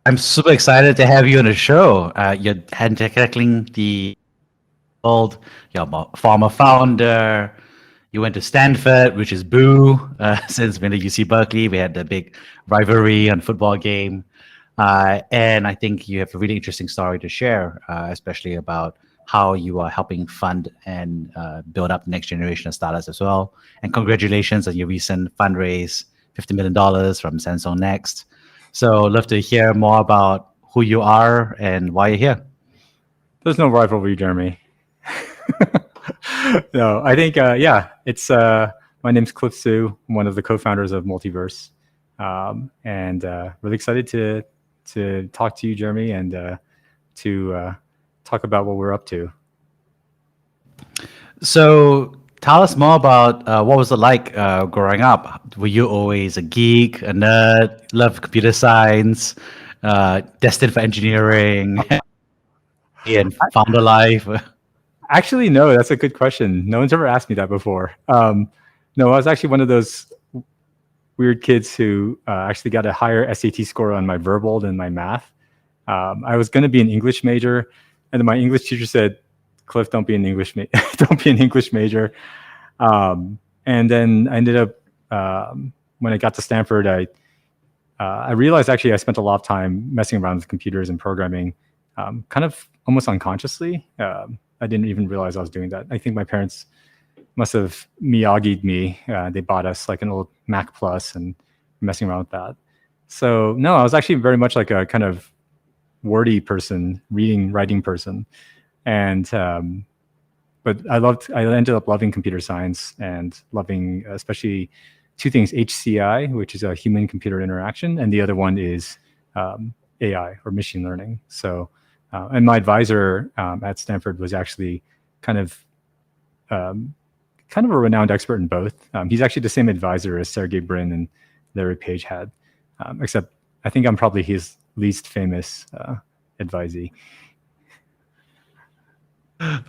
I'm super excited to have you on the show. You're tackling the old, former founder. You went to Stanford, which is boo. Since being at UC Berkeley, we had the big rivalry on football game. And I think you have a really interesting story to share, especially about how you are helping fund and build up the next generation of startups as well. And congratulations on your recent fundraise, $50 million from Samsung Next. So love to hear more about who you are and why you're here. There's no rivalry, Jeremy. No, I think, it's my name's Cliff Szu. I'm one of the co-founders of Multiverse. And really excited to talk to you, Jeremy, and to talk about what we're up to. So tell us more about what was it like growing up? Were you always a geek, a nerd, loved computer science, destined for engineering, and founder life? Actually, no, that's a good question. No one's ever asked me that before. No, I was actually one of those weird kids who actually got a higher SAT score on my verbal than my math. I was going to be an English major, and then my English teacher said, "Cliff, don't be an English don't be an English major." And then I ended up when I got to Stanford, I realized actually I spent a lot of time messing around with computers and programming, kind of almost unconsciously. I didn't even realize I was doing that. I think my parents must have Miyagi'd me. They bought us like an old Mac Plus and messing around with that. So no, I was actually very much like a kind of wordy person, writing person. And but I ended up loving computer science and loving especially two things: HCI, which is a human computer interaction, and the other one is AI or machine learning. So and my advisor at Stanford was actually kind of a renowned expert in both. He's actually the same advisor as Sergey Brin and Larry Page had, except I think I'm probably his least famous advisee.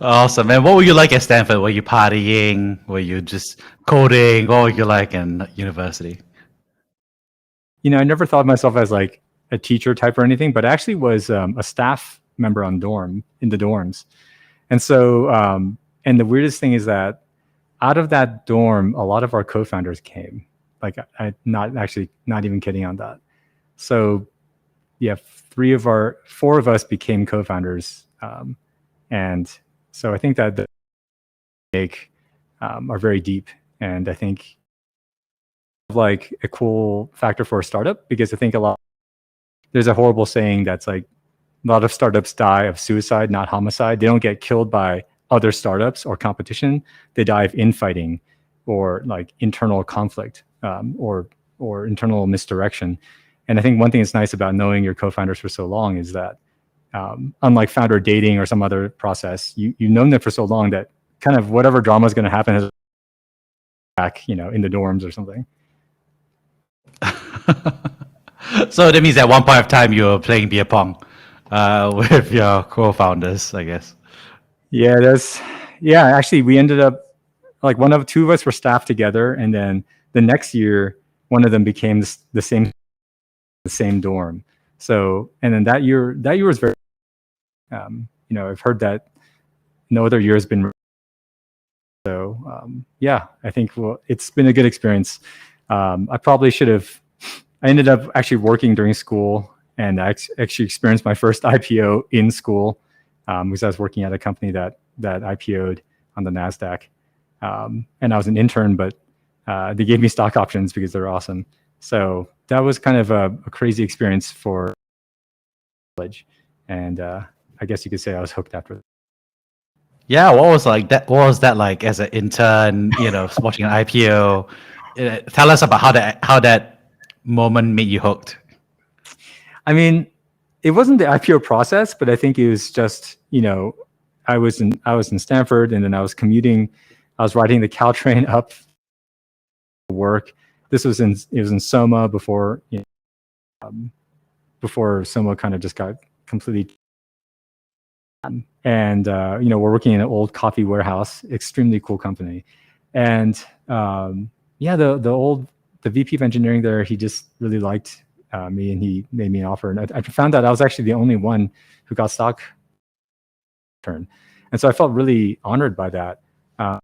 Awesome. And what were you like at Stanford? Were you partying? Were you just coding? What were you like in university? You know, I never thought of myself as like a teacher type or anything, but I actually was a staff member in the dorms. And so, and the weirdest thing is that out of that dorm, a lot of our co-founders came. Like, not even kidding on that. So yeah, 4 of us became co-founders. And so I think that the make are very deep. And I think like a cool factor for a startup, because I think there's a horrible saying that's like, a lot of startups die of suicide, not homicide. They don't get killed by other startups or competition. They die of infighting or like internal conflict or internal misdirection. And I think one thing that's nice about knowing your co-founders for so long is that unlike founder dating or some other process, you've known them for so long that kind of whatever drama is going to happen is back, in the dorms or something. So that means at one point of time you were playing beer pong with your co-founders, I guess. Yeah, actually we ended up like two of us were staffed together, and then the next year one of them became the same dorm. So, and then that year was very I've heard that no other year has been so I think it's been a good experience. I probably should have. I ended up actually working during school, and I actually experienced my first IPO in school, because I was working at a company that IPO'd on the NASDAQ. And I was an intern, but they gave me stock options because they're awesome. So that was kind of a crazy experience for college. And I guess you could say I was hooked after that. Yeah, what was that like as an intern, watching an IPO? Tell us about how that moment made you hooked. I mean, it wasn't the IPO process, but I think it was just, I was in Stanford, and then I was commuting. I was riding the Caltrain up work. It was in Soma before Soma kind of just got completely. And we're working in an old coffee warehouse, extremely cool company, and the VP of engineering there, he just really liked me, and he made me an offer. And I found out I was actually the only one who got stock turn. And so I felt really honored by that. After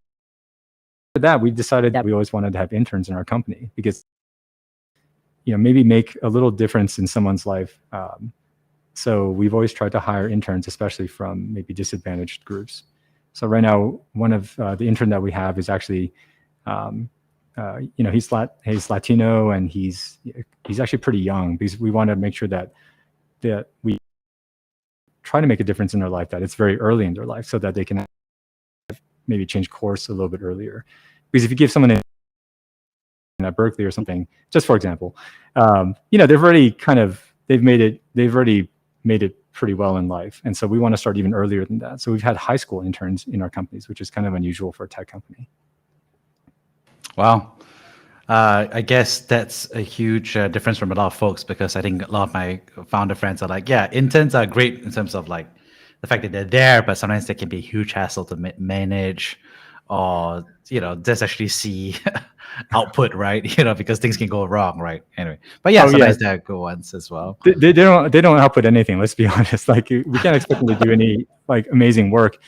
that, we decided that we always wanted to have interns in our company because, maybe make a little difference in someone's life. So we've always tried to hire interns, especially from maybe disadvantaged groups. So right now, one of the intern that we have is actually, he's Latino, and he's actually pretty young, because we want to make sure that we try to make a difference in their life, that it's very early in their life, so that they can maybe change course a little bit earlier. Because if you give someone at Berkeley or something, just for example, they've already made it pretty well in life. And so we want to start even earlier than that. So we've had high school interns in our companies, which is kind of unusual for a tech company. Wow. I guess that's a huge difference from a lot of folks, because I think a lot of my founder friends are like, yeah, interns are great in terms of like the fact that they're there, but sometimes they can be a huge hassle to manage, or, just actually see output, right? Because things can go wrong, right? Anyway, but yeah, sometimes there are good ones as well. They don't output anything. Let's be honest. Like, we can't expect them to do any like amazing work,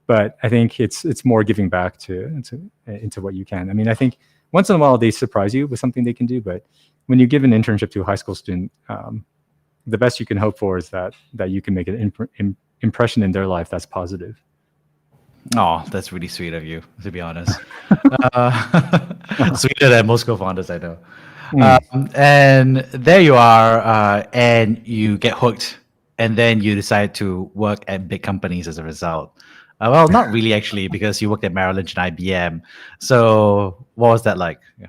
but I think it's more giving back into what you can. I mean, I think once in a while they surprise you with something they can do, but when you give an internship to a high school student, the best you can hope for is that you can make an impression in their life that's positive. Oh, that's really sweet of you, to be honest. Sweeter than most co-founders I know. And there you are, and you get hooked, and then you decide to work at big companies as a result. Well, not really, actually, because you worked at Merrill Lynch and IBM. So what was that like? Yeah.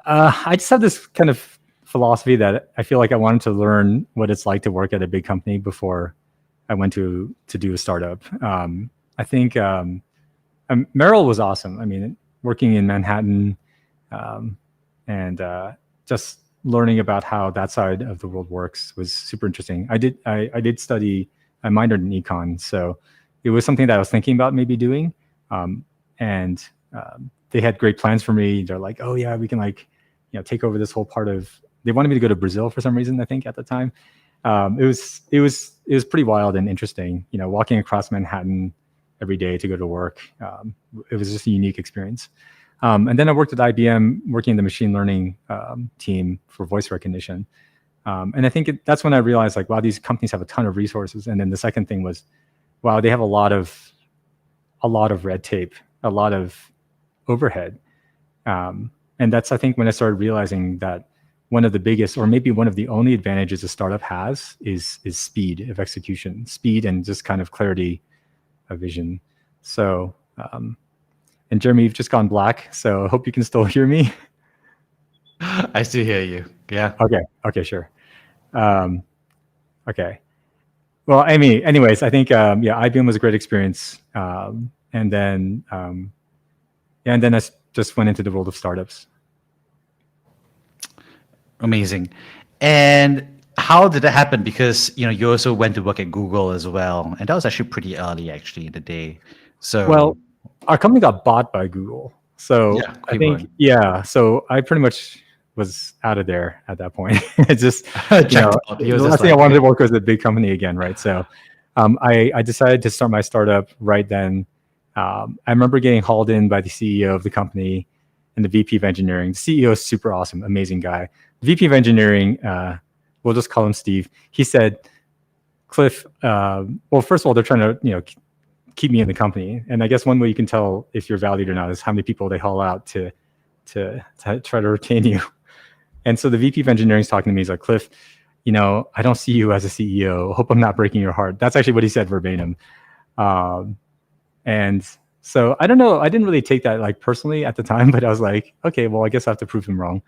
I just have this kind of philosophy that I feel like I wanted to learn what it's like to work at a big company before I went to do a startup. I think Merrill was awesome. I mean, working in Manhattan, and just learning about how that side of the world works was super interesting. I did study, I minored in econ, so it was something that I was thinking about maybe doing. And they had great plans for me. They're like, oh yeah, we can take over this whole part of. They wanted me to go to Brazil for some reason, I think, at the time. It was pretty wild and interesting. Walking across Manhattan every day to go to work. It was just a unique experience. And then I worked at IBM, working in the machine learning team for voice recognition. And I think that's when I realized, like, wow, these companies have a ton of resources. And then the second thing was, wow, they have a lot of red tape, a lot of overhead. And that's, I think, when I started realizing that one of the biggest, or maybe one of the only advantages a startup has is speed of execution, speed and just kind of clarity of vision. So, and Jeremy, you've just gone black, so I hope you can still hear me. I still hear you. Yeah. Okay, sure. Okay. Well, anyways, I think, IBM was a great experience. And then I just went into the world of startups. Amazing. And how did that happen? Because, you also went to work at Google as well. And that was actually pretty early, actually, in the day. So, well, our company got bought by Google. So yeah, I think, so I pretty much was out of there at that point. It's just, the last thing I wanted to work was a big company again, right? So I decided to start my startup right then. I remember getting hauled in by the CEO of the company and the VP of engineering. The CEO is super awesome, amazing guy. The VP of engineering, we'll just call him Steve. He said, Cliff, well, first of all, they're trying to, keep me in the company. And I guess one way you can tell if you're valued or not is how many people they haul out to try to retain you. And so the VP of engineering is talking to me. He's like, Cliff, I don't see you as a CEO. Hope I'm not breaking your heart. That's actually what he said verbatim. And so I don't know. I didn't really take that like personally at the time, but I was like, okay, well, I guess I have to prove him wrong.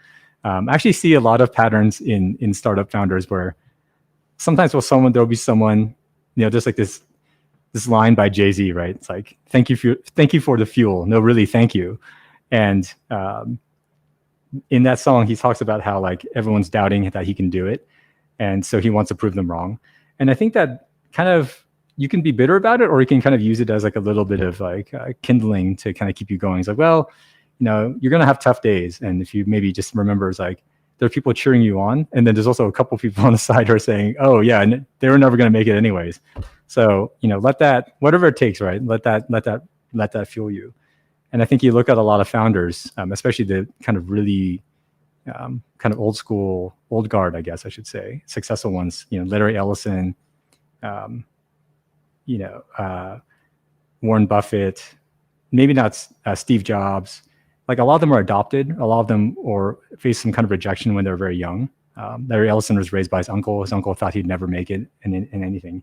I actually see a lot of patterns in startup founders where sometimes there'll be someone, just like this line by Jay-Z, right? It's like, thank you for the fuel. No, really, thank you. And in that song, he talks about how like everyone's doubting that he can do it. And so he wants to prove them wrong. And I think that kind of, you can be bitter about it, or you can kind of use it as like a little bit of like kindling to kind of keep you going. It's like, well, you're going to have tough days. And if you maybe just remember, it's like, there are people cheering you on, and then there's also a couple people on the side who are saying, "Oh yeah, and they were never going to make it anyways." So let that, whatever it takes, right? Let that fuel you. And I think you look at a lot of founders, especially the kind of really kind of old guard, I guess I should say, successful ones. Larry Ellison, Warren Buffett, maybe not Steve Jobs. Like a lot of them are adopted. A lot of them or face some kind of rejection when they're very young. Larry Ellison was raised by his uncle. His uncle thought he'd never make it in anything.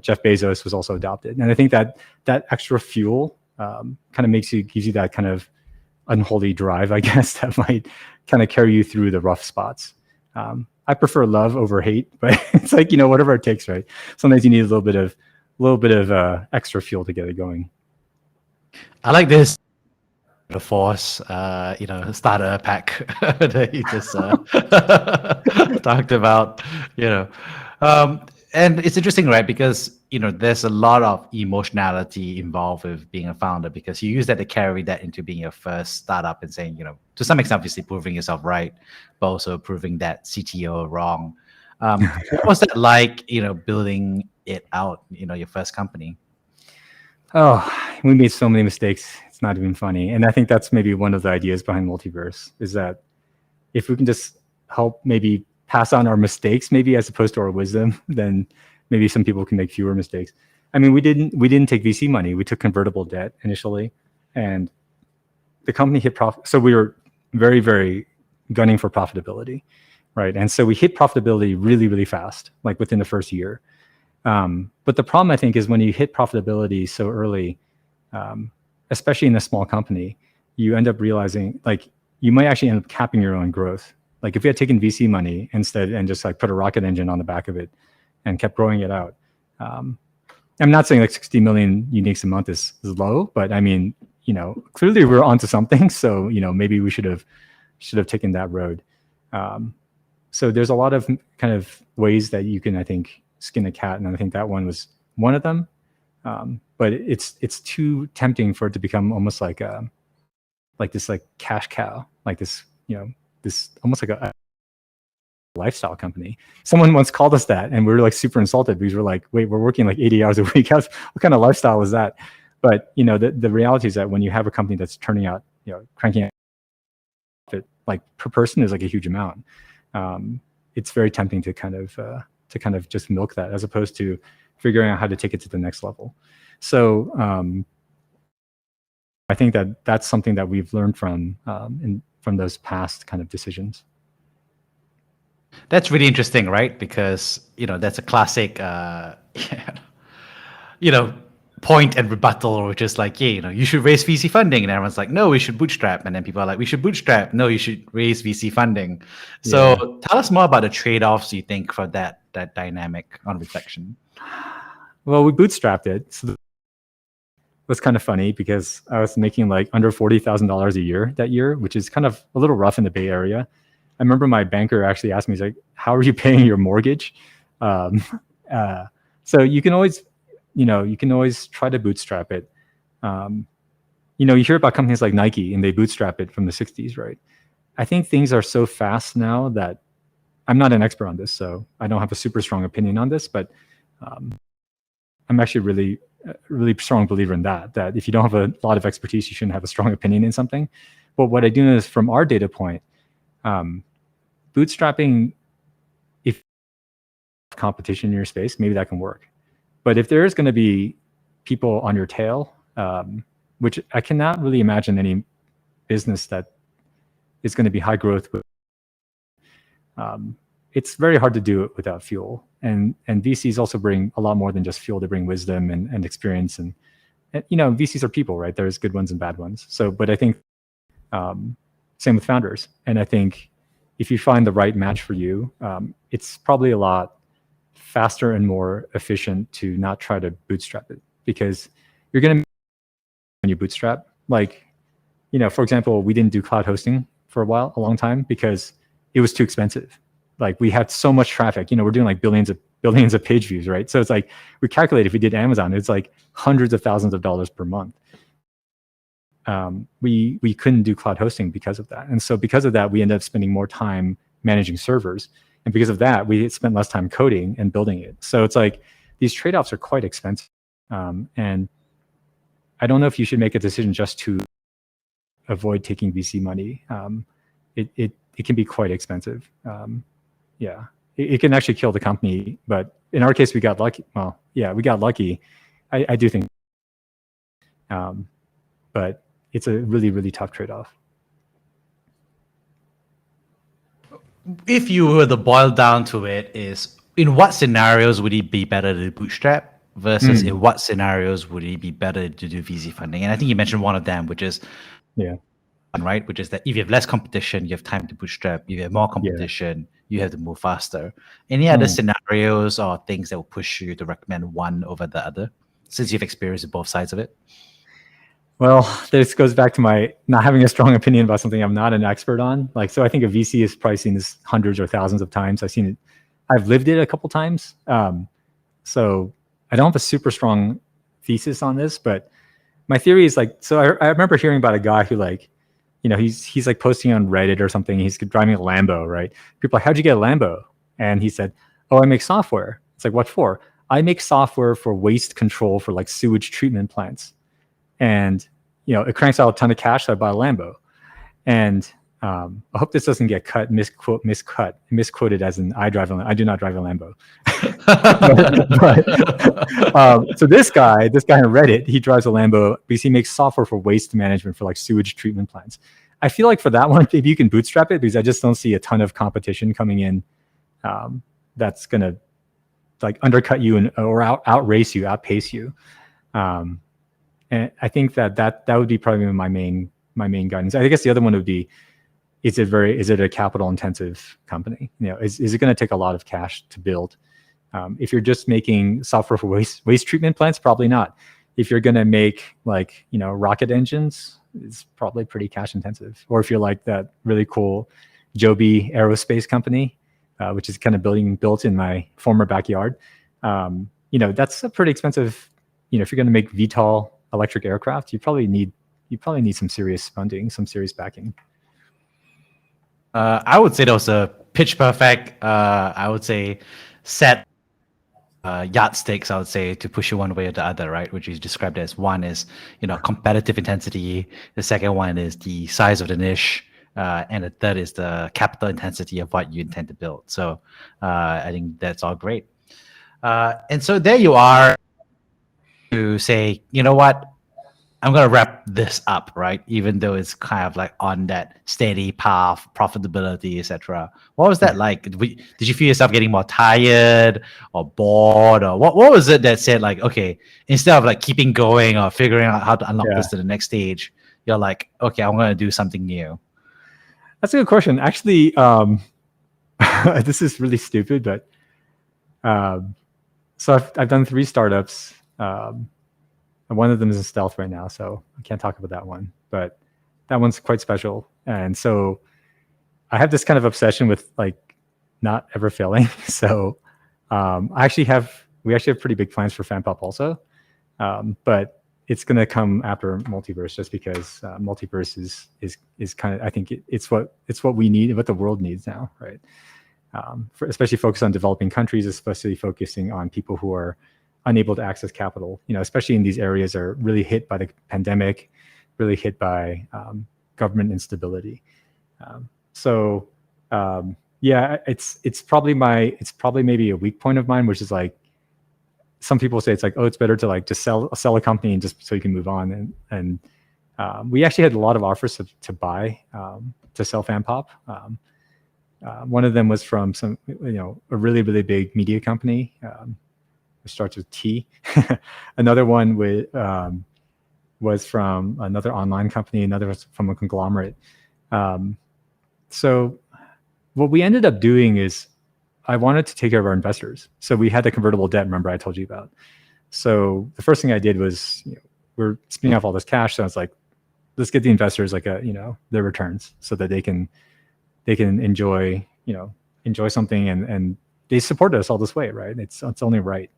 Jeff Bezos was also adopted. And I think that extra fuel kind of gives you that kind of unholy drive, I guess, that might kind of carry you through the rough spots. I prefer love over hate, but it's like, whatever it takes, right? Sometimes you need a little bit of extra fuel to get it going. I like this. The Force, starter pack that you just talked about, and it's interesting, right? Because there's a lot of emotionality involved with being a founder, because you use that to carry that into being your first startup and saying, to some extent, obviously proving yourself right, but also proving that CTO wrong. What was that like, building it out, your first company? Oh, we made so many mistakes. It's not even funny. And I think that's maybe one of the ideas behind Multiverse, is that if we can just help maybe pass on our mistakes, maybe as opposed to our wisdom, then maybe some people can make fewer mistakes. I mean, we didn't take VC money. We took convertible debt initially, and the company hit profit. So we were very, very gunning for profitability, right? And so we hit profitability really, really fast, like within the first year. But the problem, I think, is when you hit profitability so early, especially in a small company, you end up realizing like you might actually end up capping your own growth. Like if we had taken VC money instead and just like put a rocket engine on the back of it and kept growing it out. I'm not saying like 60 million uniques a month is low, but I mean, clearly we're onto something. So, maybe we should have taken that road. So there's a lot of kind of ways that you can, I think, skin a cat, and I think that one was one of them. But it's too tempting for it to become almost like this like cash cow, like this this almost like a lifestyle company. Someone once called us that, and we were like super insulted because we're like, wait, we're working like 80 hours a week. What kind of lifestyle is that? But the reality is that when you have a company that's turning out, cranking out profit, like per person is like a huge amount. It's very tempting to kind of just milk that, as opposed to figuring out how to take it to the next level. So I think that's something that we've learned from those past kind of decisions. That's really interesting, right? Because that's a classic point and rebuttal, which is like, yeah, you should raise VC funding, and everyone's like, no, we should bootstrap, and then people are like, we should bootstrap, no, you should raise VC funding. So tell us more about the trade-offs you think for that dynamic on reflection. Well, we bootstrapped it. So it was kind of funny because I was making like under $40,000 a year that year, which is kind of a little rough in the Bay Area. I remember my banker actually asked me, he's like, how are you paying your mortgage? So you can always try to bootstrap it. You hear about companies like Nike, and they bootstrap it from the 60s, right? I think things are so fast now that I'm not an expert on this, so I don't have a super strong opinion on this, but I'm actually really, really strong believer in that if you don't have a lot of expertise, you shouldn't have a strong opinion in something. But what I do know is from our data point, bootstrapping, if competition in your space, maybe that can work. But if there is going to be people on your tail, which I cannot really imagine any business that is going to be high growth, it's very hard to do it without fuel. And VCs also bring a lot more than just fuel. They bring wisdom and experience. And VCs are people, right? There's good ones and bad ones. So, but I think same with founders. And I think if you find the right match for you, it's probably a lot faster and more efficient to not try to bootstrap it, because you're going to, when you bootstrap, like, for example, we didn't do cloud hosting for a long time because it was too expensive. Like we had so much traffic, we're doing like billions of page views, right? So it's like, we calculate if we did Amazon, it's like hundreds of thousands of dollars per month. we couldn't do cloud hosting because of that. And so because of that, we ended up spending more time managing servers. And because of that, we spent less time coding and building it. So it's like these trade-offs are quite expensive. And I don't know if you should make a decision just to avoid taking VC money. It can be quite expensive. Yeah, it can actually kill the company. But in our case, we got lucky. Well, yeah, we got lucky. I do think. But it's a really, really tough trade-off. If you were to boil down to it, is in what scenarios would it be better to bootstrap versus in what scenarios would it be better to do VC funding? And I think you mentioned one of them, which is right, which is that if you have less competition, you have time to bootstrap. If you have more competition, you have to move faster. Any other scenarios or things that will push you to recommend one over the other, since you've experienced both sides of it? Well, this goes back to my not having a strong opinion about something I'm not an expert on. Like, so I think a VC has probably seen this hundreds or thousands of times. I've seen it. I've lived it a couple times. So I don't have a super strong thesis on this, but my theory is like, so I remember hearing about a guy who like, you know, he's like posting on Reddit or something. He's driving a Lambo, right? People are like, how'd you get a Lambo? And he said, oh, I make software. It's like, what for? I make software for waste control for like sewage treatment plants. And, you know, it cranks out a ton of cash, so I buy a Lambo. And I hope this doesn't get misquoted as in I do not drive a Lambo. So this guy on Reddit, he drives a Lambo because he makes software for waste management for like sewage treatment plants. I feel like for that one, maybe you can bootstrap it because I just don't see a ton of competition coming in that's going to like undercut you or outpace you. And I think that would be probably my main guidance. I guess the other one would be, is it a capital intensive company? You know, is it going to take a lot of cash to build? If you're just making software for waste treatment plants, probably not. If you're going to make like, you know, rocket engines, it's probably pretty cash intensive. Or if you're like that really cool Joby aerospace company, which is kind of built in my former backyard, you know, that's a pretty expensive. You know, if you're going to make VTOL electric aircraft, you probably need some serious funding, some serious backing. I would say that was a pitch perfect. I would say set yardsticks. I would say to push you one way or the other, right? Which is described as one is, you know, competitive intensity. The second one is the size of the niche, and the third is the capital intensity of what you intend to build. So I think that's all great. And so there you are. To say, you know what, I'm going to wrap this up, right? Even though it's kind of like on that steady path, profitability, etc. What was that like? Did you feel yourself getting more tired or bored, or what was it that said like, okay, instead of like keeping going or figuring out how to unlock this to the next stage, you're like, okay, I'm going to do something new? That's a good question. Actually, this is really stupid, but so I've done 3 startups. And one of them is in stealth right now, so I can't talk about that one, but that one's quite special. And so I have this kind of obsession with like not ever failing. So we actually have pretty big plans for Fanpop also, but it's going to come after Multiverse, just because Multiverse is kind of, I think it's what we need, what the world needs now, right? Especially focused on developing countries, especially focusing on people who are unable to access capital, you know, especially in these areas that are really hit by the pandemic, really hit by government instability. Yeah, it's probably maybe a weak point of mine, which is like, some people say it's like, oh, it's better to like just sell a company and just so you can move on. And we actually had a lot of offers to buy, to sell Fanpop. One of them was from some, you know, a really, really big media company. It starts with T. Another one was from another online company. Another was from a conglomerate. So what we ended up doing is I wanted to take care of our investors. So we had the convertible debt, remember I told you about. So the first thing I did was, you know, we're spinning off all this cash. So I was like, let's get the investors like their returns so that they can enjoy something, and they supported us all this way, right? It's only right.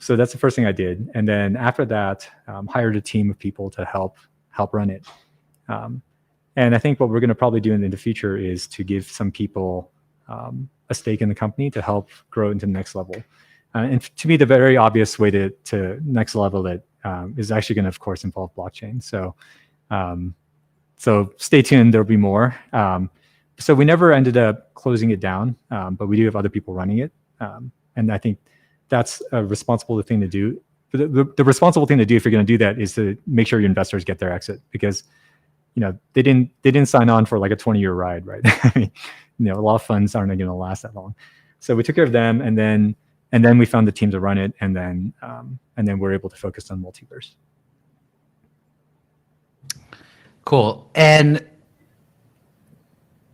So that's the first thing I did. And then after that, hired a team of people to help run it. And I think what we're going to probably do in the future is to give some people a stake in the company to help grow into the next level. And to me, the very obvious way to next level it is actually going to, of course, involve blockchain. So stay tuned. There'll be more. So we never ended up closing it down, but we do have other people running it. And I think that's a responsible thing to do. The responsible thing to do if you're going to do that is to make sure your investors get their exit, because they didn't sign on for like a 20-year ride, right? I mean, a lot of funds aren't going to last that long. So we took care of them, and then we found the team to run it, and then we're able to focus on Multiverse. Cool. And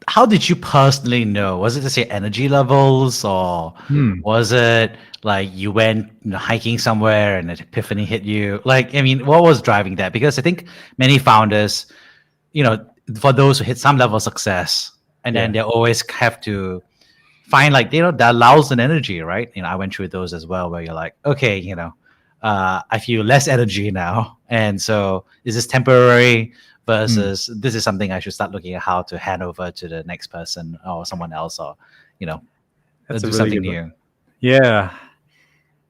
how did you personally know? Was it just your energy levels, or was it like you went hiking somewhere and an epiphany hit you? Like, I mean, what was driving that? Because I think many founders, for those who hit some level of success, and then they always have to find like, that allows an energy, right? I went through those as well, where you're like, okay, I feel less energy now. And so is this temporary versus this is something I should start looking at how to hand over to the next person or someone else, or, That's do really something good new. one. Yeah.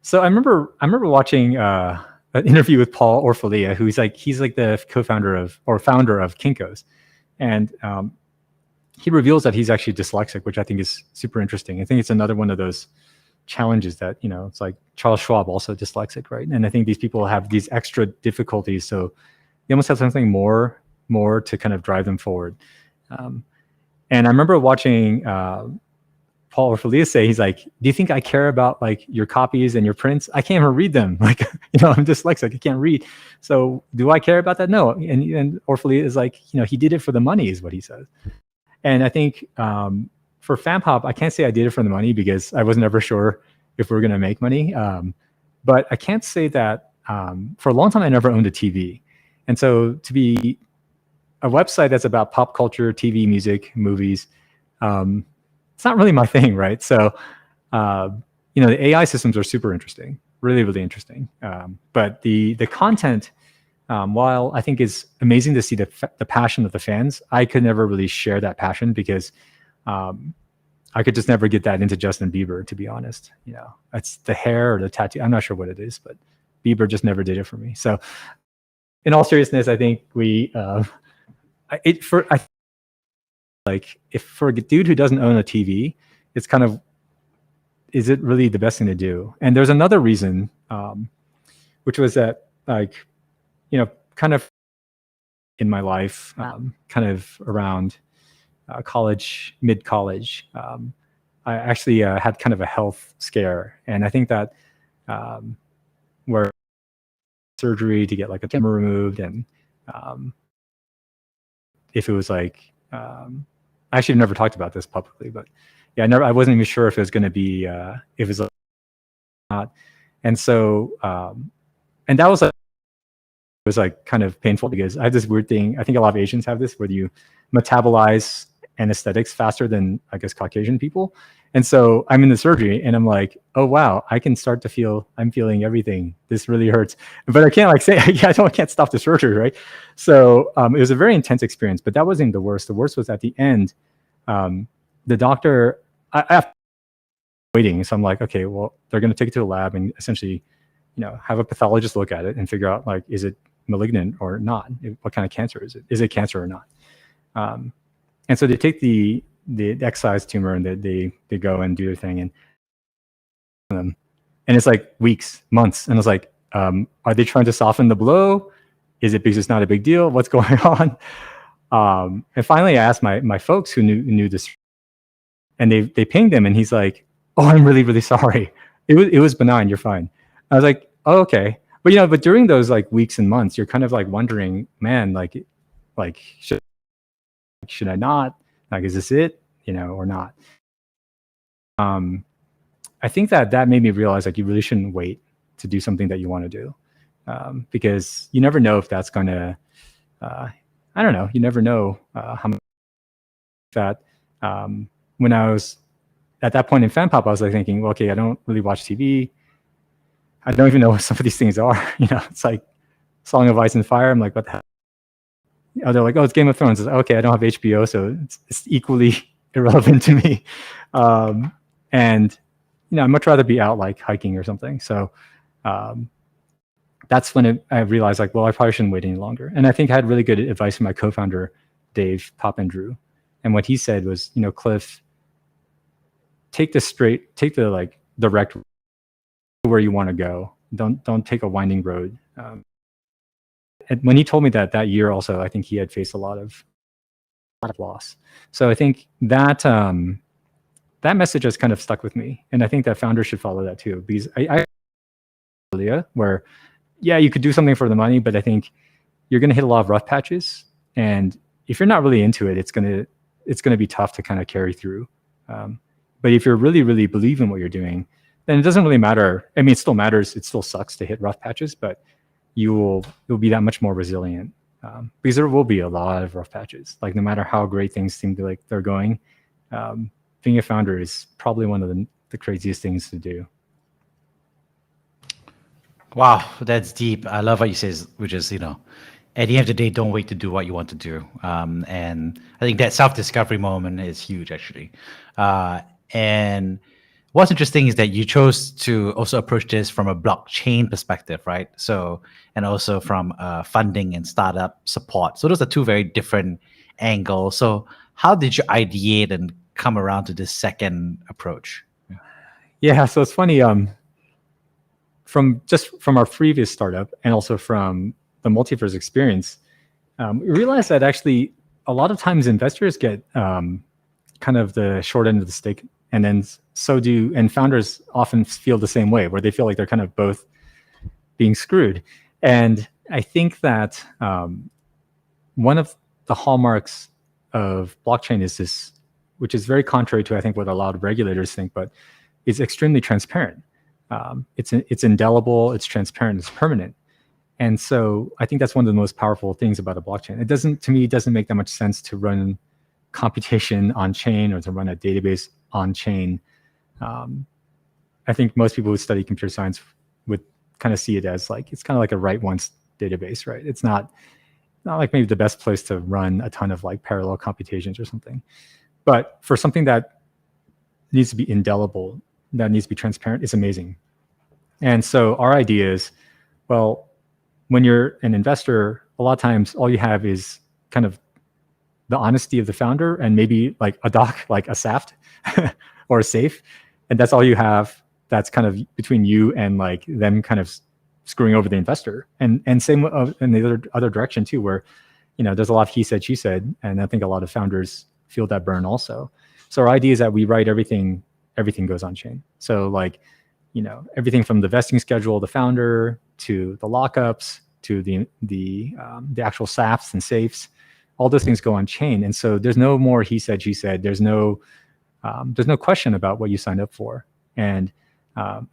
So I remember watching an interview with Paul Orfalea, he's like the co-founder or founder of Kinko's. And he reveals that he's actually dyslexic, which I think is super interesting. I think it's another one of those challenges that, it's like Charles Schwab, also dyslexic, right? And I think these people have these extra difficulties. So they almost have something more to kind of drive them forward. And I remember watching Paul Orfalea say, he's like, do you think I care about like your copies and your prints? I can't even read them. Like, I'm dyslexic, I can't read. So do I care about that? No. And Orfalea is like, he did it for the money, is what he says. And I think for Fanpop, I can't say I did it for the money because I wasn't ever sure if we were going to make money. But I can't say that for a long time, I never owned a TV. And so to be a website that's about pop culture, TV, music, movies, it's not really my thing, right? So, the AI systems are super interesting, really, really interesting. But the content, while I think is amazing to see the passion of the fans, I could never really share that passion because I could just never get that into Justin Bieber, to be honest. That's the hair or the tattoo. I'm not sure what it is, but Bieber just never did it for me. So in all seriousness, I think if for a dude who doesn't own a TV, it's kind of, is it really the best thing to do? And there's another reason, which was that kind of in my life, kind of around college, mid-college, I actually had kind of a health scare. And I think that where surgery to get like a tumor removed, and if it was like, actually I've never talked about this publicly, but yeah, I wasn't even sure if it was going to be, if it was not. And so, and that was like kind of painful because I have this weird thing. I think a lot of Asians have this, where you metabolize anesthetics faster than, I guess, Caucasian people. And so I'm in the surgery and I'm like, oh wow, I can start to feel, I'm feeling everything. This really hurts, but I can't like say, I can't stop the surgery, right? So it was a very intense experience, but that wasn't the worst. The worst was at the end. The doctor, I waiting, so I'm like, okay, well, they're going to take it to a lab and essentially, have a pathologist look at it and figure out like, is it malignant or not? What kind of cancer is it? Is it cancer or not? And so they take the excised tumor and they go and do their thing, and it's like weeks, months, and it's like, are they trying to soften the blow? Is it because it's not a big deal? What's going on? And finally, I asked my folks who knew this, and they pinged him, and he's like, "Oh, I'm really, really sorry. It was benign. You're fine." I was like, "Oh, okay." But during those like weeks and months, you're kind of like wondering, man, like should I not? Like, is this it? Or not? I think that made me realize like you really shouldn't wait to do something that you want to do, because you never know if that's gonna. I don't know. You never know how much that. When I was at that point in Fanpop, I was like thinking, well, okay, I don't really watch TV. I don't even know what some of these things are. It's like Song of Ice and Fire. I'm like, what the hell? They're like, oh, it's Game of Thrones. It's like, okay, I don't have HBO, so it's equally irrelevant to me. And I'd much rather be out like hiking or something. So that's when I realized like, well, I probably shouldn't wait any longer. And I think I had really good advice from my co-founder, Dave Poppendrew. And what he said was, Cliff, take the like direct where you want to go. Don't take a winding road. And when he told me that year also, I think he had faced a lot of loss. So I think that that message has kind of stuck with me. And I think that founders should follow that too, because I where, yeah, you could do something for the money, but I think you're going to hit a lot of rough patches. And if you're not really into it, it's going to be tough to kind of carry through. But if you're really, really believe in what you're doing, then it doesn't really matter. I mean, it still matters. It still sucks to hit rough patches, but you'll be that much more resilient, because there will be a lot of rough patches. Like no matter how great things seem to like they're going, being a founder is probably one of the craziest things to do. Wow, that's deep. I love what you say, which is, at the end of the day, don't wait to do what you want to do. And I think that self-discovery moment is huge, actually. And what's interesting is that you chose to also approach this from a blockchain perspective, right? So, and also from funding and startup support. So those are two very different angles. So how did you ideate and come around to this second approach? Yeah, so it's funny. From our previous startup and also from the Multiverse experience, we realized that actually a lot of times investors get kind of the short end of the stick, and then and founders often feel the same way, where they feel like they're kind of both being screwed. And I think that one of the hallmarks of blockchain is this, which is very contrary to I think what a lot of regulators think, but it's extremely transparent. It's indelible, it's transparent, it's permanent. And so I think that's one of the most powerful things about a blockchain. It doesn't make that much sense to run computation on chain or to run a database on chain. I think most people who study computer science would kind of see it as like, it's kind of like a write once database, right? It's not like maybe the best place to run a ton of like parallel computations or something. But for something that needs to be indelible, that needs to be transparent, it's amazing. And so our idea is, well, when you're an investor, a lot of times all you have is kind of the honesty of the founder and maybe like a doc, like a SAFT or a safe. And that's all you have. That's kind of between you and like them kind of screwing over the investor. And same in the other direction too, where, there's a lot of he said, she said. And I think a lot of founders feel that burn also. So our idea is that we write everything goes on chain. So like, everything from the vesting schedule of the founder to the lockups to the actual SAFs and safes, all those things go on chain. And so there's no more he said, she said. There's no question about what you signed up for. And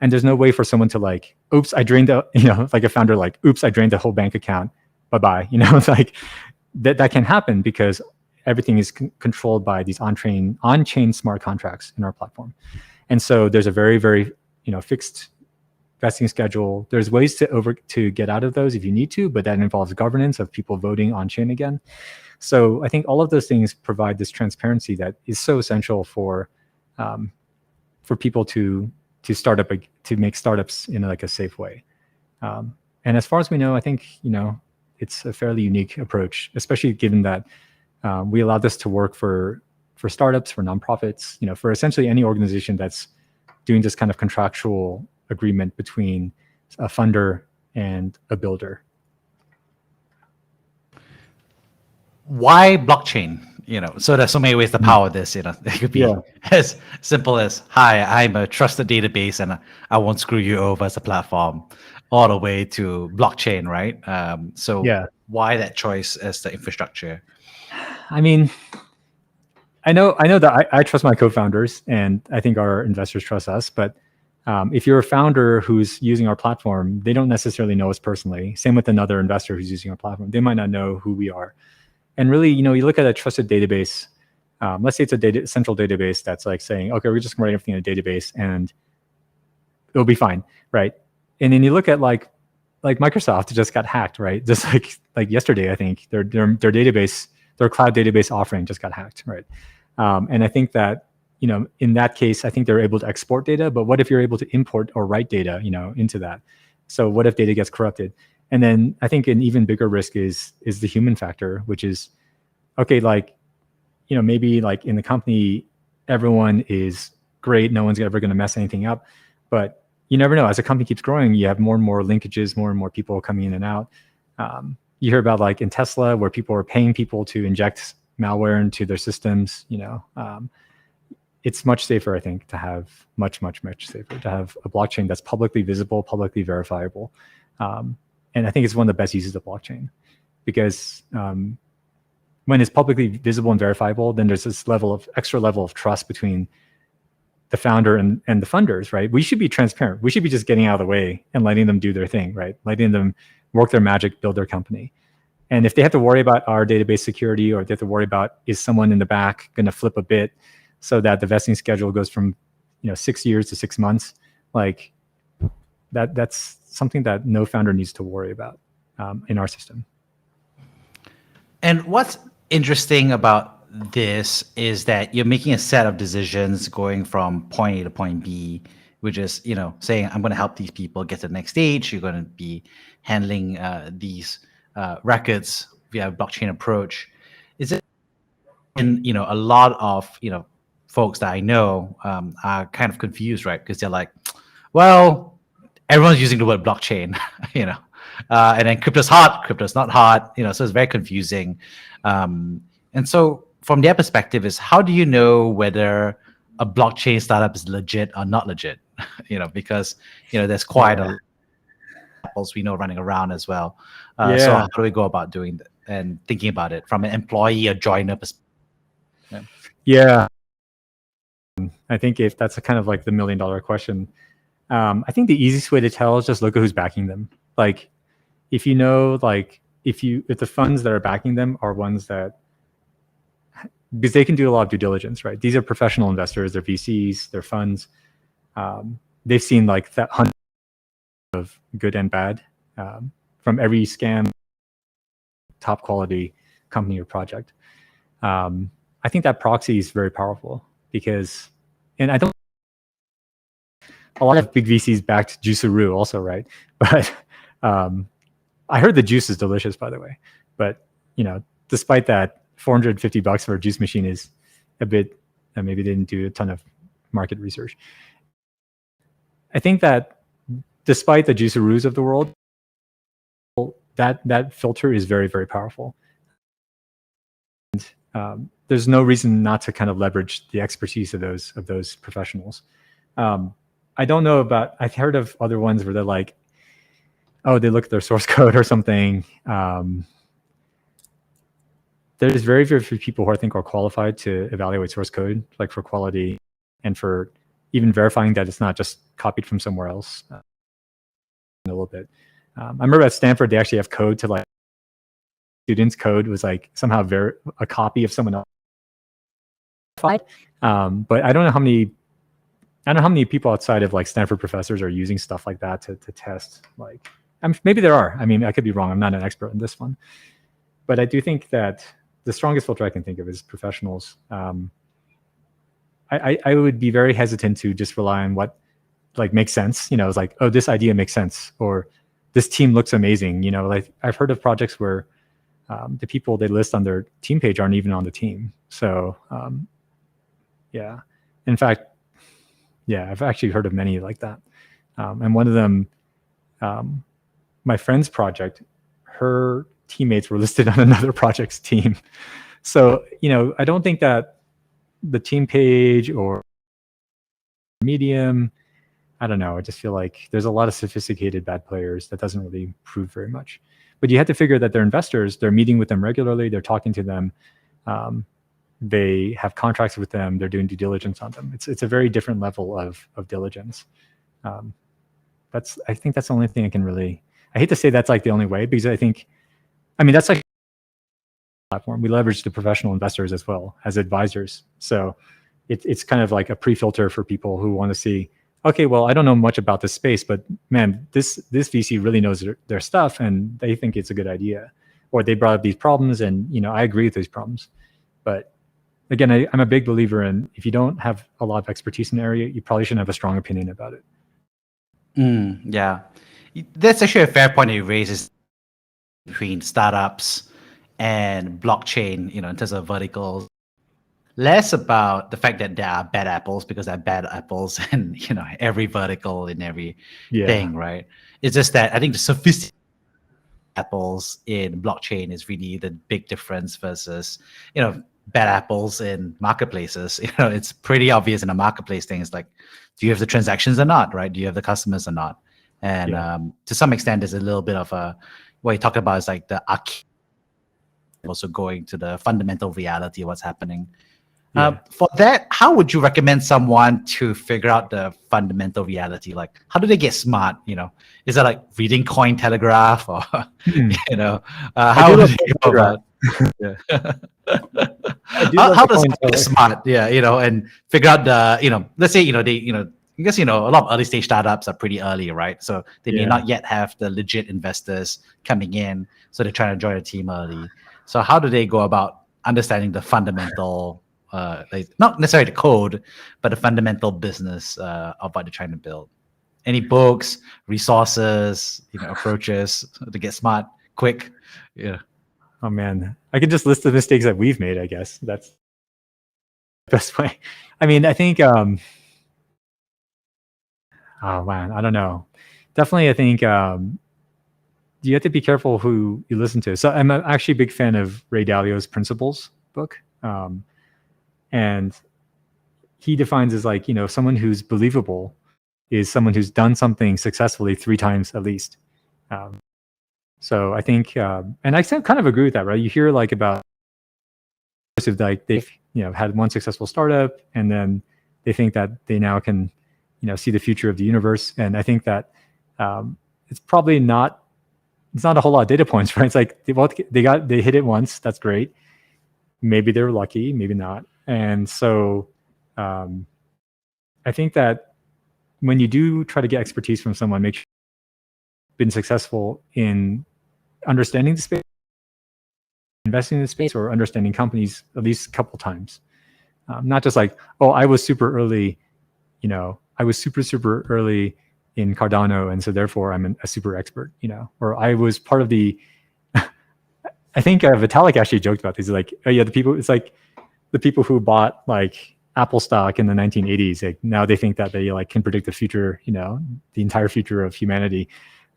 there's no way for someone to like, oops, I drained like a founder, like, oops, I drained the whole bank account. Bye-bye. It's like that can happen because everything is controlled by these on-chain smart contracts in our platform. And so there's a very, very, fixed vesting schedule. There's ways to get out of those if you need to, but that involves governance of people voting on chain again. So I think all of those things provide this transparency that is so essential for people to make startups in like a safe way. And as far as we know, I think, it's a fairly unique approach, especially given that we allow this to work for startups, for nonprofits, for essentially any organization that's doing this kind of contractual agreement between a funder and a builder. Why blockchain? So there's so many ways to power this. It could be as simple as, hi, I'm a trusted database and I won't screw you over as a platform, all the way to blockchain, right? Why that choice as the infrastructure? I mean, I know that I trust my co-founders and I think our investors trust us, but if you're a founder who's using our platform, they don't necessarily know us personally. Same with another investor who's using our platform. They might not know who we are. And really, you look at a trusted database, let's say it's a central database that's like saying, okay, we're just going to write everything in a database and it'll be fine, right? And then you look at like Microsoft just got hacked, right? Just like yesterday, I think their database, their cloud database offering just got hacked, right? And I think that, you know, in that case, I think they're able to export data, but what if you're able to import or write data, you know, into that? So what if data gets corrupted? And then I think an even bigger risk is the human factor, which is, okay, like, you know, maybe like in the company, everyone is great, no one's ever going to mess anything up, but you never know. As a company keeps growing, you have more and more linkages, more and more people coming in and out. You hear about like in Tesla, where people are paying people to inject malware into their systems. You know, it's much safer, I think, to have much safer to have a blockchain that's publicly visible, publicly verifiable. And I think it's one of the best uses of blockchain, because when it's publicly visible and verifiable, then there's this extra level of trust between the founder and the funders, right? We should be transparent. We should be just getting out of the way and letting them do their thing, right? Letting them work their magic, build their company. And if they have to worry about our database security, or they have to worry about, is someone in the back going to flip a bit so that the vesting schedule goes from, you know, 6 years to 6 months, like that's something that no founder needs to worry about in our system. And what's interesting about this is that you're making a set of decisions going from point A to point B, which is, you know, saying, I'm going to help these people get to the next stage. You're going to be handling these records via a blockchain approach. Is it, and, you know, a lot of, you know, folks that I know are kind of confused, right? Because they're like, well, everyone's using the word blockchain, you know, and then crypto's hot, crypto's not hot, you know, so it's very confusing. And so from their perspective is, how do you know whether a blockchain startup is legit or not legit? You know, because, you know, there's quite a lot of apples we know running around as well. So how do we go about doing that and thinking about it from an employee or joiner perspective? Yeah. I think if that's a kind of like the $1 million question, I think the easiest way to tell is just look at who's backing them. Like, if you know, like if the funds that are backing them are ones that, because they can do a lot of due diligence, right? These are professional investors, they're VCs, they're funds. They've seen like that hundred of good and bad from every scam, top quality company or project. I think that proxy is very powerful, because, and I don't, a lot of big VCs backed Juiceroo also, right? But I heard the juice is delicious, by the way. But, you know, despite that, $450 for a juice machine is a bit, maybe they didn't do a ton of market research. I think that despite the Juiceroos of the world, that filter is very, very powerful. And there's no reason not to kind of leverage the expertise of those professionals. I don't know about, I've heard of other ones where they're like, oh, they look at their source code or something. There's very, very few people who I think are qualified to evaluate source code, like for quality and for even verifying that it's not just copied from somewhere else. A little bit. I remember at Stanford, they actually have code to like, students' code was like somehow a copy of someone else. But I don't know how many people outside of like Stanford professors are using stuff like that to test. Like, maybe there are. I mean, I could be wrong. I'm not an expert in this one, but I do think that the strongest filter I can think of is professionals. I would be very hesitant to just rely on what like makes sense. You know, it's like, oh, this idea makes sense, or this team looks amazing. You know, like I've heard of projects where the people they list on their team page aren't even on the team. So yeah, in fact, yeah, I've actually heard of many like that. And one of them, my friend's project, her teammates were listed on another project's team. So, you know, I don't think that the team page or Medium, I don't know. I just feel like there's a lot of sophisticated bad players that doesn't really prove very much. But you have to figure that they're investors. They're meeting with them regularly. They're talking to them. They have contracts with them. They're doing due diligence on them. It's a very different level of diligence. I think that's the only thing I can really. I hate to say that's like the only way, because I mean that's like platform. We leverage the professional investors as well as advisors. So it's kind of like a pre-filter for people who want to see, okay, well, I don't know much about this space, but man, this VC really knows their stuff, and they think it's a good idea, or they brought up these problems, and I agree with these problems. But again, I'm a big believer in, if you don't have a lot of expertise in the area, you probably shouldn't have a strong opinion about it. Yeah, that's actually a fair point that you raise, is between startups and blockchain, in terms of verticals. Less about the fact that there are bad apples, because there are bad apples in every vertical, in every thing, right? It's just that I think the sophisticated apples in blockchain is really the big difference versus bad apples in marketplaces. It's pretty obvious in a marketplace thing. It's like, do you have the transactions or not, right? Do you have the customers or not? And to some extent, there's a little bit of what you talk about is like the arcade, also going to the fundamental reality of what's happening. For that, how would you recommend someone to figure out the fundamental reality? Like, how do they get smart? Is that like reading Cointelegraph, or how do they go about? How does someone get smart? And figure out the let's say they I guess a lot of early stage startups are pretty early, right? So they may not yet have the legit investors coming in, so they're trying to join a team early. So how do they go about understanding the fundamental? Like, not necessarily the code, but the fundamental business of what they're trying to build. Any books, resources, approaches to get smart quick? Yeah. Oh man, I could just list the mistakes that we've made. I guess that's the best way. I mean, I think. Oh man, I don't know. Definitely, I think you have to be careful who you listen to. So I'm actually a big fan of Ray Dalio's Principles book. And he defines as like, someone who's believable is someone who's done something successfully 3 times at least. So I think, and I kind of agree with that, right? You hear like about, like they've had one successful startup, and then they think that they now can, see the future of the universe. And I think that it's probably not. It's not a whole lot of data points, right? It's like they hit it once. That's great. Maybe they were lucky, maybe not. And so I think that when you do try to get expertise from someone, make sure you've been successful in understanding the space, investing in the space, or understanding companies at least a couple times. Not just like, oh, I was super early, I was super early in Cardano, and so therefore I'm a super expert, or I was part of the, I think Vitalik actually joked about this. He's like, oh yeah, it's like the people who bought like Apple stock in the 1980s, like now they think that they like can predict the future, the entire future of humanity.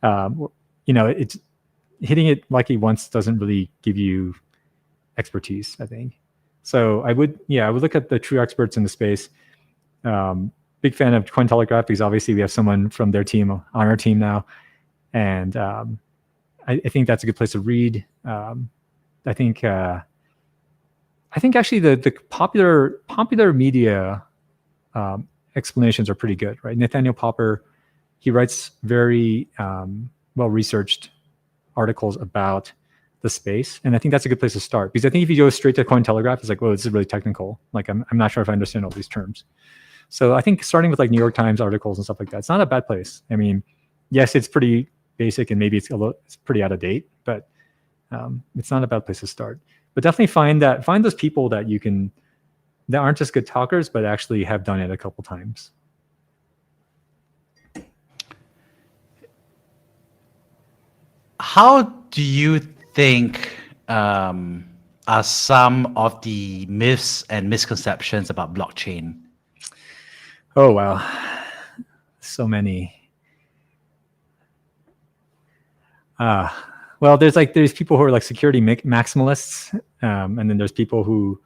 It's hitting it lucky once doesn't really give you expertise, I think. So I would look at the true experts in the space. Big fan of Cointelegraph, because obviously we have someone from their team on our team now, and I think that's a good place to read. I think actually the popular media explanations are pretty good, right? Nathaniel Popper, he writes very well-researched articles about the space, and I think that's a good place to start, because I think if you go straight to Cointelegraph, it's like, well, this is really technical. Like I'm not sure if I understand all these terms. So I think starting with like New York Times articles and stuff like that, it's not a bad place. I mean, yes, it's pretty basic and maybe it's pretty out of date, but it's not a bad place to start. But definitely find those people that aren't just good talkers, but actually have done it a couple times. How do you think are some of the myths and misconceptions about blockchain? Oh wow, so many. Well, there's people who are like security maximalists, and then there's people who,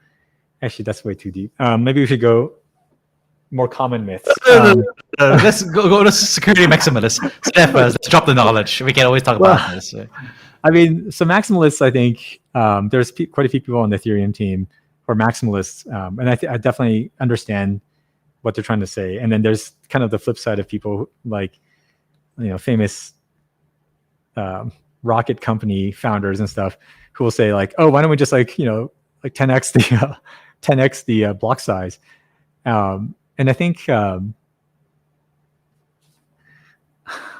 actually that's way too deep. Maybe we should go more common myths. Let's go to security maximalists. Steph, let's drop the knowledge. We can always talk about this. I mean, so maximalists, I think there's quite a few people on the Ethereum team who are maximalists, and I definitely understand what they're trying to say. And then there's kind of the flip side of people like, famous rocket company founders and stuff who will say like, oh, why don't we just like 10x the block size? And I think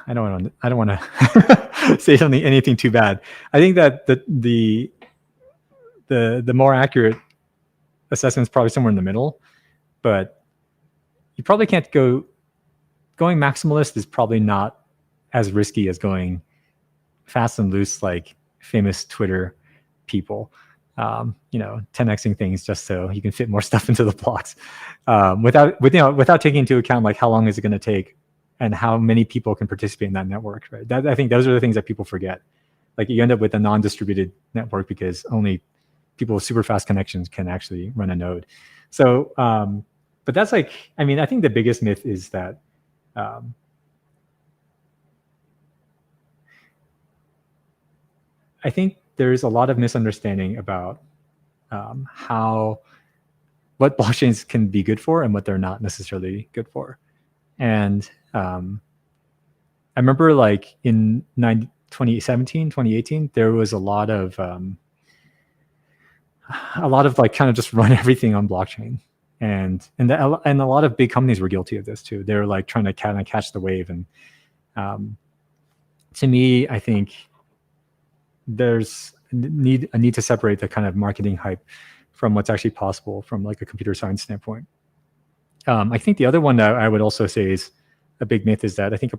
I don't want to say anything too bad. I think that the more accurate assessment is probably somewhere in the middle, but you probably can't going maximalist is probably not as risky as going fast and loose like famous Twitter people. 10xing things just so you can fit more stuff into the blocks, without taking into account like how long is it going to take and how many people can participate in that network, right? I think those are the things that people forget. Like you end up with a non-distributed network because only people with super fast connections can actually run a node. So, but that's like, I mean, I think the biggest myth is that I think there's a lot of misunderstanding about what blockchains can be good for and what they're not necessarily good for. And I remember like in 2017, 2018, there was a lot of like kind of just run everything on blockchain. And a lot of big companies were guilty of this too. They were like trying to kind of catch the wave. And to me, I think there's a need to separate the kind of marketing hype from what's actually possible from like a computer science standpoint. I think the other one that I would also say is a big myth is that I think a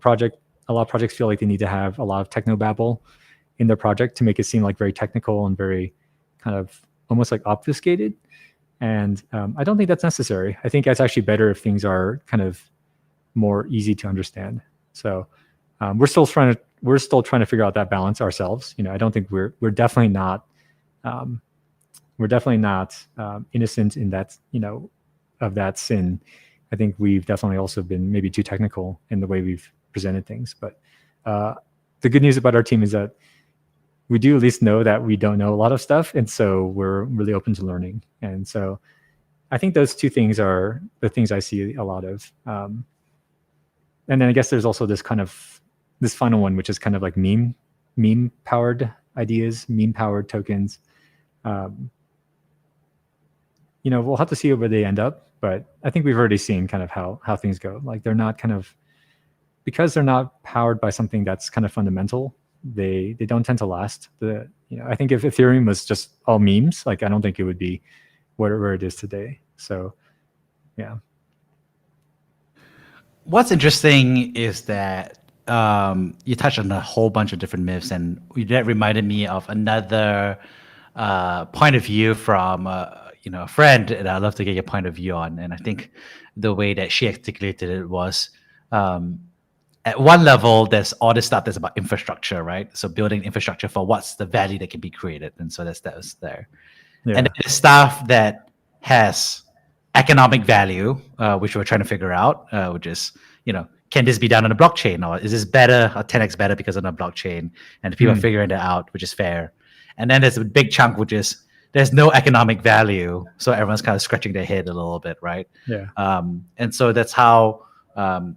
lot of projects feel like they need to have a lot of technobabble in their project to make it seem like very technical and very kind of almost like obfuscated. And I don't think that's necessary. I think it's actually better if things are kind of more easy to understand. So we're still trying to figure out that balance ourselves. I don't think we're definitely not innocent in that, of that sin. I think we've definitely also been maybe too technical in the way we've presented things. But the good news about our team is that we do at least know that we don't know a lot of stuff. And so we're really open to learning. And so I think those two things are the things I see a lot of. And then I guess there's also this final one, which is kind of like meme powered ideas, meme powered tokens. We'll have to see where they end up, but I think we've already seen kind of how things go. Like they're not because they're not powered by something that's kind of fundamental, they don't tend to last. I think if Ethereum was just all memes, like I don't think it would be where it is today. So, yeah. What's interesting is that you touched on a whole bunch of different myths, and that reminded me of another point of view from a friend that I'd love to get your point of view on. And I think the way that she articulated it was, at one level, there's all this stuff that's about infrastructure, right? So building infrastructure for what's the value that can be created, and so that's there. Yeah. And then there's stuff that has economic value, which we're trying to figure out, which is, can this be done on a blockchain, or is this better or 10x better because on a blockchain? And people are figuring that out, which is fair. And then there's a big chunk, which is there's no economic value, so everyone's kind of scratching their head a little bit, right? Yeah. And so that's how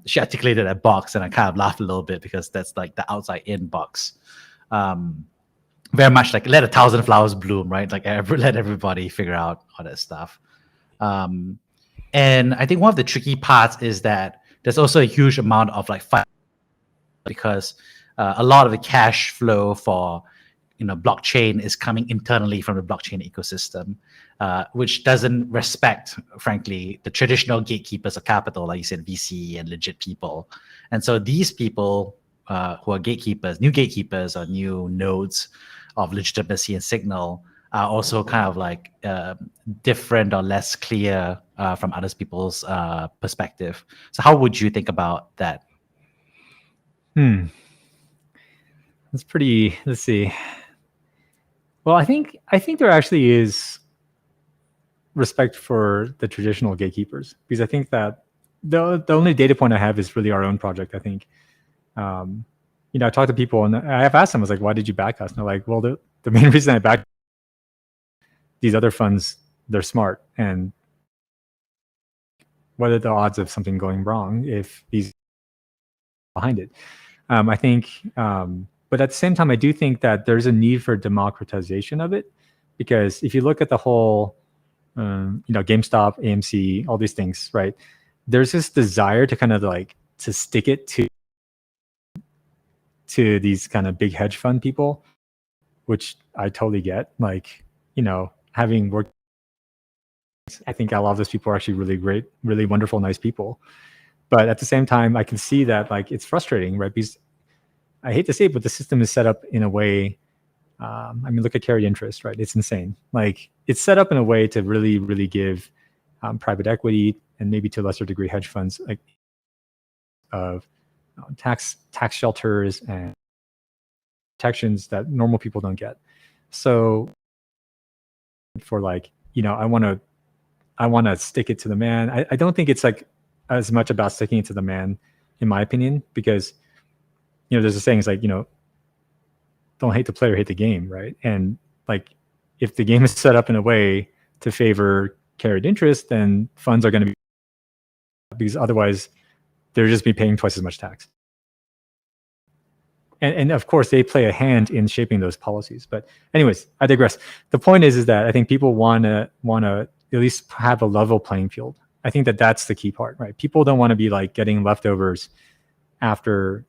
she articulated a box, and I kind of laughed a little bit because that's like the outside in box. Very much like let 1,000 flowers bloom, right? Like let everybody figure out all that stuff. And I think one of the tricky parts is that there's also a huge amount of like fun, because a lot of the cash flow for blockchain is coming internally from the blockchain ecosystem, which doesn't respect, frankly, the traditional gatekeepers of capital, like you said, VC and legit people. And so these people who are gatekeepers, new gatekeepers or new nodes of legitimacy and signal, are also kind of like different or less clear from other people's perspective. So how would you think about that? That's pretty, let's see. Well, I think there actually is respect for the traditional gatekeepers, because I think that the only data point I have is really our own project. I think, I talk to people and I've asked them, I was like, why did you back us? And they're like, well, the main reason I backed these other funds, they're smart. And what are the odds of something going wrong if these behind it? I think, but at the same time, I do think that there's a need for democratization of it, because if you look at the whole, GameStop, AMC, all these things, right? There's this desire to kind of like to stick it to to these kind of big hedge fund people, which I totally get. Like, having worked, I think a lot of those people are actually really great, really wonderful, nice people. But at the same time, I can see that like it's frustrating, right? Because I hate to say it, but the system is set up in a way. Look at carried interest, right? It's insane. Like it's set up in a way to really, really give private equity and maybe to a lesser degree hedge funds like of tax shelters and protections that normal people don't get. So for like, I want to stick it to the man. I don't think it's like as much about sticking it to the man, in my opinion, because there's a saying, it's like, don't hate the player, hate the game, right? And like, if the game is set up in a way to favor carried interest, then funds are going to be, because otherwise they're just be paying twice as much tax. And of course they play a hand in shaping those policies. But anyways, I digress. The point is that I think people want to at least have a level playing field. I think that's the key part, right? People don't want to be like getting leftovers after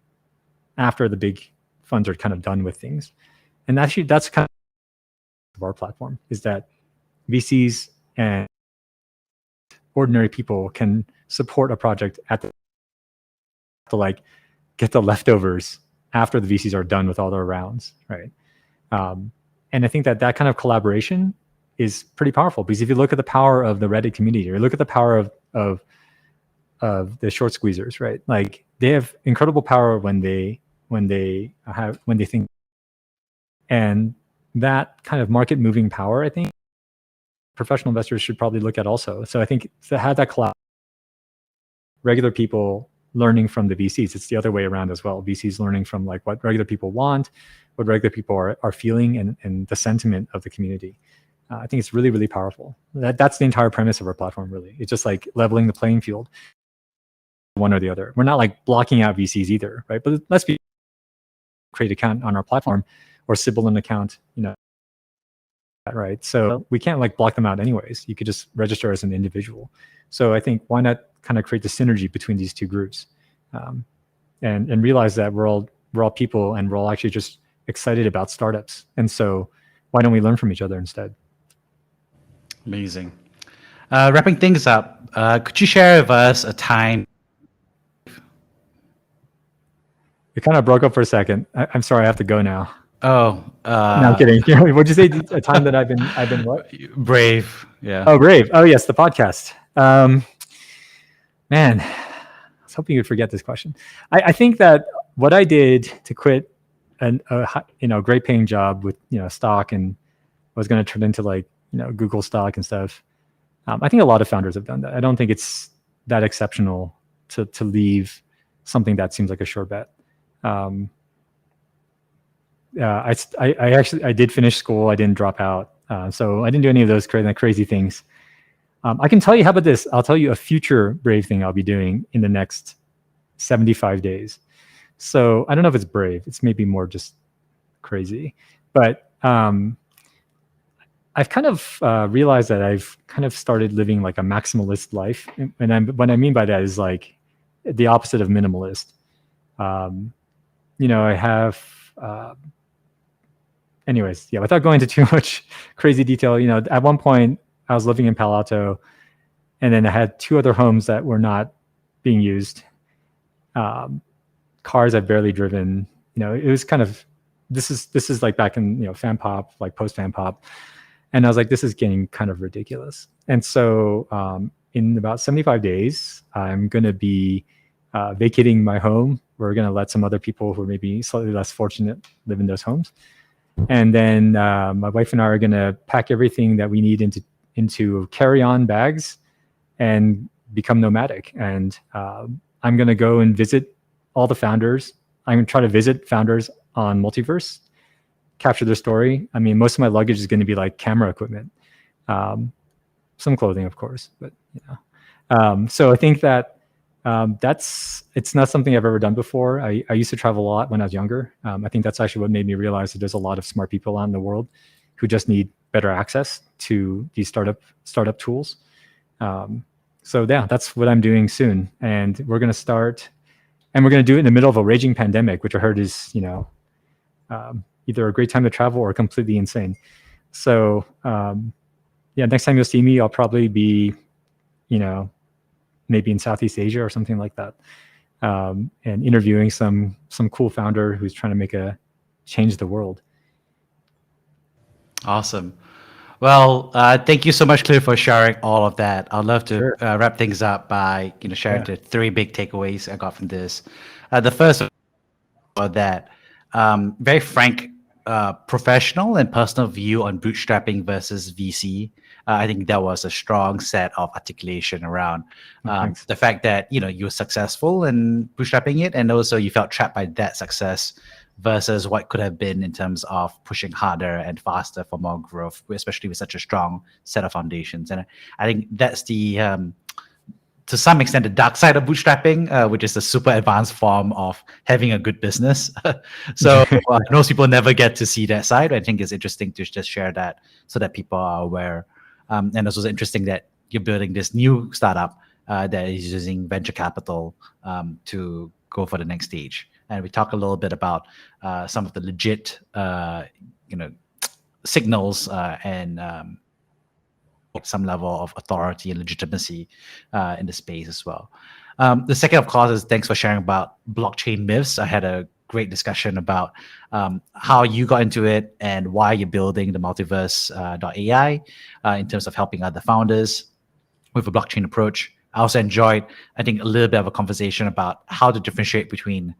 the big funds are kind of done with things. And actually that's kind of our platform, is that VCs and ordinary people can support a project at to like get the leftovers after the VCs are done with all their rounds, right? And I think that kind of collaboration is pretty powerful, because if you look at the power of the Reddit community, or look at the power of the short squeezers, right? Like they have incredible power when they think, and that kind of market moving power, I think professional investors should probably look at also. So I think to have that collab, regular people learning from the VCs, it's the other way around as well. VCs learning from like what regular people want, what regular people are feeling, and the sentiment of the community. I think it's really, really powerful. That's the entire premise of our platform, really. It's just like leveling the playing field, one or the other. We're not like blocking out VCs either, right? But let's create an account on our platform, or Sybil an account, right? So we can't like block them out anyways. You could just register as an individual. So I think why not kind of create the synergy between these two groups, and realize that we're all people, and we're all actually just excited about startups. And so why don't we learn from each other instead? Amazing. Wrapping things up, could you share with us a time? It kind of broke up for a second. I'm sorry, I have to go now. Oh, no, I'm kidding. What'd you say? A time that I've been what? Brave. Yeah. Oh, brave. Oh, yes, the podcast. Man, I was hoping you'd forget this question. I think that what I did to quit a great paying job with stock, and was going to turn into like Google stock and stuff. I think a lot of founders have done that. I don't think it's that exceptional to leave something that seems like a sure bet. I did finish school. I didn't drop out. So I didn't do any of those crazy things. I can tell you, how about this? I'll tell you a future brave thing I'll be doing in the next 75 days. So I don't know if it's brave. It's maybe more just crazy. But I've kind of realized that I've kind of started living like a maximalist life. And what I mean by that is like the opposite of minimalist. I have... anyways, yeah, without going into too much crazy detail, at one point I was living in Palo Alto, and then I had 2 other homes that were not being used. Cars I've barely driven. It was kind of, this is like back in Fanpop, like post Fanpop, and I was like, this is getting kind of ridiculous. And so in about 75 days, I'm going to be vacating my home. We're going to let some other people who are maybe slightly less fortunate live in those homes. And then my wife and I are going to pack everything that we need into carry-on bags and become nomadic. And I'm going to go and visit all the founders. I'm going to try to visit founders on Multiverse, capture their story. I mean, most of my luggage is going to be like camera equipment, some clothing, of course. But so I think that it's not something I've ever done before. I used to travel a lot when I was younger. I think that's actually what made me realize that there's a lot of smart people out in the world who just need better access to these startup tools. So yeah, that's what I'm doing soon. And we're going to start and we're going to do it in the middle of a raging pandemic, which I heard is, either a great time to travel or completely insane. So yeah, next time you'll see me, I'll probably be, maybe in Southeast Asia or something like that, and interviewing some cool founder who's trying to change the world. Awesome. Well, thank you so much, Cliff, for sharing all of that. I'd love to Sure. wrap things up by sharing Yeah. the three big takeaways I got from this. The first are that very frank, professional and personal view on bootstrapping versus VC. I think that was a strong set of articulation around Thanks. the fact that you were successful in bootstrapping it, and also you felt trapped by that success versus what could have been in terms of pushing harder and faster for more growth, especially with such a strong set of foundations. And I think that's the to some extent the dark side of bootstrapping, which is a super advanced form of having a good business. So most people never get to see that side. I think it's interesting to just share that so that people are aware. And it's also interesting that you're building this new startup that is using venture capital to go for the next stage. And we talk a little bit about some of the legit, signals and some level of authority and legitimacy in the space as well. The second, of course, is thanks for sharing about blockchain myths. I had a great discussion about how you got into it and why you're building the Multiverse.ai in terms of helping other founders with a blockchain approach. I also enjoyed, I think, a little bit of a conversation about how to differentiate between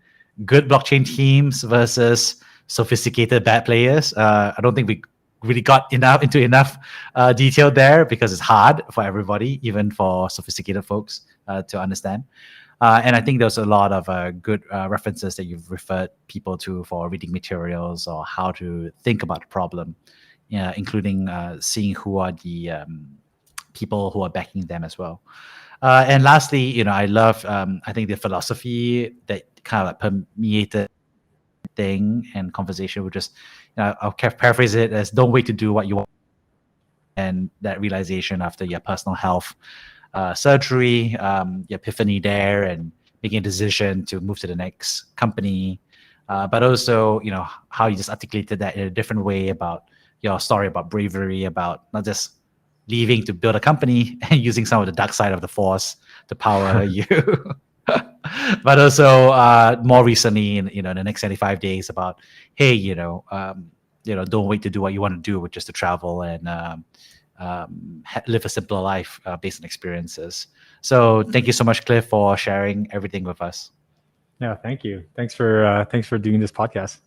good blockchain teams versus sophisticated bad players. I don't think we really got into enough detail there because it's hard for everybody, even for sophisticated folks, to understand. And I think there's a lot of good references that you've referred people to for reading materials or how to think about the problem, including seeing who are the people who are backing them as well. And lastly, I love, I think the philosophy that kind of like permeated thing and conversation, would just, I'll paraphrase it as don't wait to do what you want. And that realization after your personal health surgery, your epiphany there, and making a decision to move to the next company. But also, how you just articulated that in a different way about your story about bravery, about not just leaving to build a company and using some of the dark side of the force to power you. But also more recently in the next 75 days about, hey, don't wait to do what you want to do, which is to travel and live a simpler life based on experiences. So thank you so much, Cliff, for sharing everything with us. Yeah, thank you. Thanks for doing this podcast.